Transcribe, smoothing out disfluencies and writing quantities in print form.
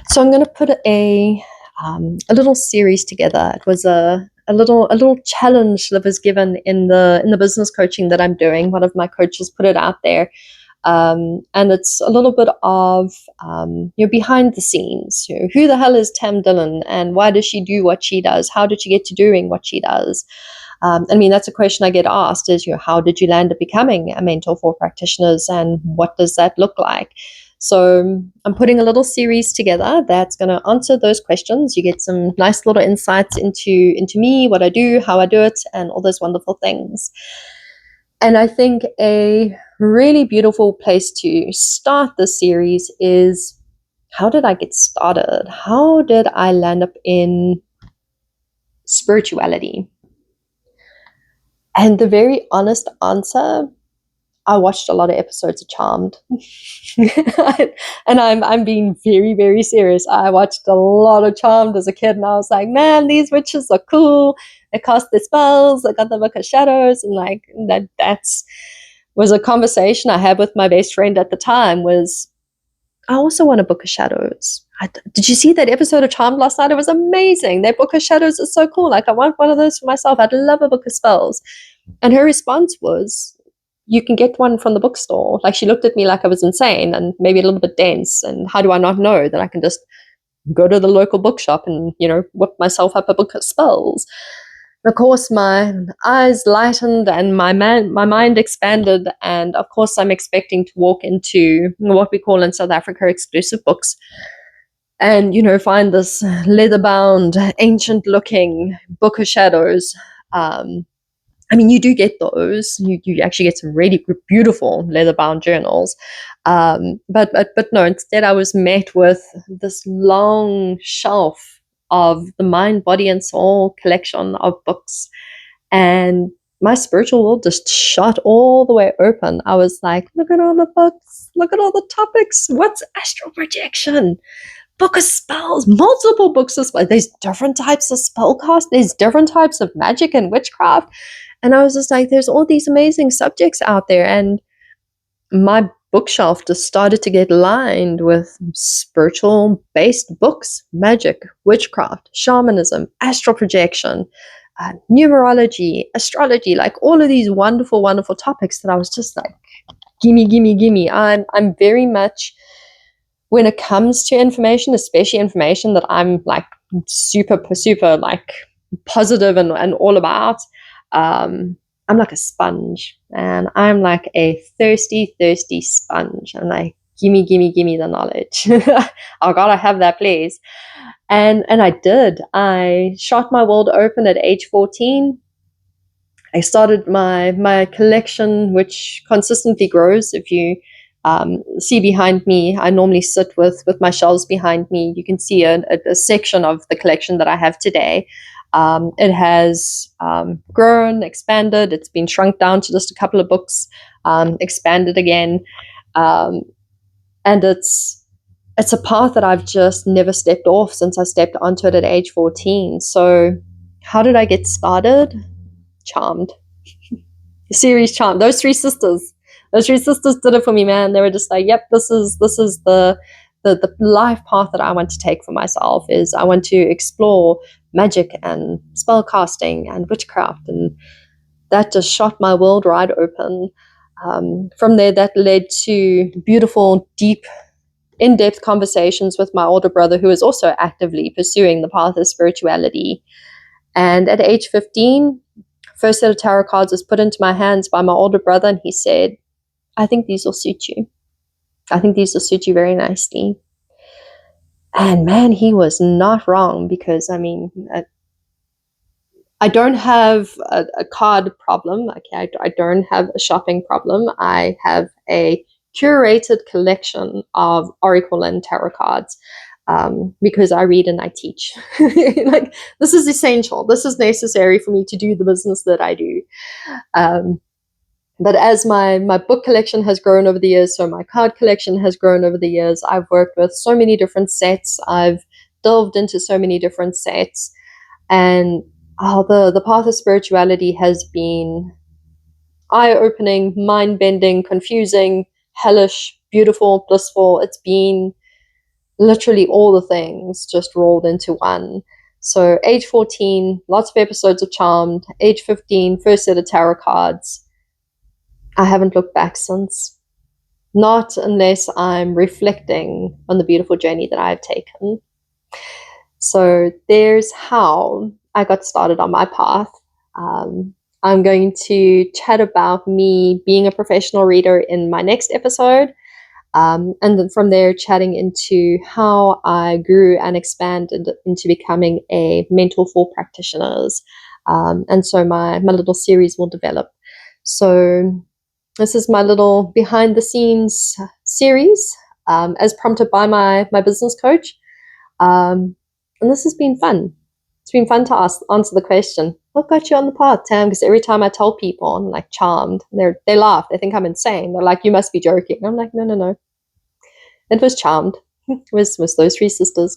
So I'm going to put a little series together. It was a little challenge that was given in the business coaching that I'm doing. One of my coaches put it out there, and it's a little bit of behind the scenes. Who the hell is Tam Dillon, and why does she do what she does? How did she get to doing what she does? I mean, that's a question I get asked: is how did you land up becoming a mentor for practitioners, and what does that look like? So I'm putting a little series together that's going to answer those questions. You get some nice little insights into me, what I do, how I do it, and all those wonderful things. And I think a really beautiful place to start this series is, how did I get started? How did I land up in spirituality? And the very honest answer, I watched a lot of episodes of Charmed. And I'm being very, very serious. I watched a lot of Charmed as a kid, and I was like, man, these witches are cool. They cast their spells. They got the Book of Shadows, and like that's was a conversation I had with my best friend at the time. Was I also want a Book of Shadows. Did you see that episode of Charmed last night? It was amazing. That Book of Shadows is so cool. Like, I want one of those for myself. I'd love a Book of Spells. And her response was, you can get one from the bookstore. Like, she looked at me like I was insane and maybe a little bit dense. And how do I not know that I can just go to the local bookshop and, whip myself up a Book of Spells? Of course, my eyes lightened and my mind expanded. And of course, I'm expecting to walk into what we call in South Africa exclusive books and, find this leather-bound, ancient-looking Book of Shadows. I mean, you do get those. You actually get some really beautiful leather-bound journals. But no, instead I was met with this long shelf of the Mind, Body, and Soul collection of books. And my spiritual world just shot all the way open. I was like, look at all the books. Look at all the topics. What's astral projection? Book of spells, multiple books of spells. There's different types of spellcast. There's different types of magic and witchcraft. And I was just like, there's all these amazing subjects out there. And my bookshelf just started to get lined with spiritual-based books, magic, witchcraft, shamanism, astral projection, numerology, astrology, like all of these wonderful, wonderful topics that I was just like, gimme, gimme, gimme. I'm very much, when it comes to information, especially information that I'm like super, super like positive and all about, I'm like a sponge, and I'm like a thirsty, thirsty sponge. I'm like, gimme, gimme, gimme the knowledge. I gotta have that, please. And I did. I shot my world open at age 14. I started my collection, which consistently grows. If you see behind me, I normally sit with my shelves behind me. You can see a section of the collection that I have today. It has grown, expanded. It's been shrunk down to just a couple of books, expanded again. And it's a path that I've just never stepped off since I stepped onto it at age 14. So how did I get started? Charmed. The series Charmed. Those three sisters did it for me, man. They were just like, yep, this is the life path that I want to take for myself. Is I want to explore magic and spell casting and witchcraft, and that just shot my world wide open. From there, that led to beautiful, deep, in-depth conversations with my older brother, who is also actively pursuing the path of spirituality. And at age 15, first set of tarot cards was put into my hands by my older brother, and he said, I think these will suit you. I think these will suit you very nicely. And man, he was not wrong, because I mean, I don't have a card problem. Okay, I don't have a shopping problem. I have a curated collection of oracle and tarot cards, because I read and I teach. Like, this is essential. This is necessary for me to do the business that I do. But as my book collection has grown over the years, so my card collection has grown over the years. I've worked with so many different sets. I've delved into so many different sets. And the path of spirituality has been eye-opening, mind-bending, confusing, hellish, beautiful, blissful. It's been literally all the things just rolled into one. So age 14, lots of episodes of Charmed. Age 15, first set of tarot cards. I haven't looked back since. Not unless I'm reflecting on the beautiful journey that I've taken. So there's how I got started on my path. I'm going to chat about me being a professional reader in my next episode. And then from there, chatting into how I grew and expanded into becoming a mentor for practitioners. And so my little series will develop. So this is my little behind the scenes series, as prompted by my business coach. And this has been fun. It's been fun to answer the question, what got you on the path, Tam? Because every time I tell people I'm like Charmed, they laugh. They think I'm insane. They're like, you must be joking. I'm like, no. It was Charmed. It was those three sisters.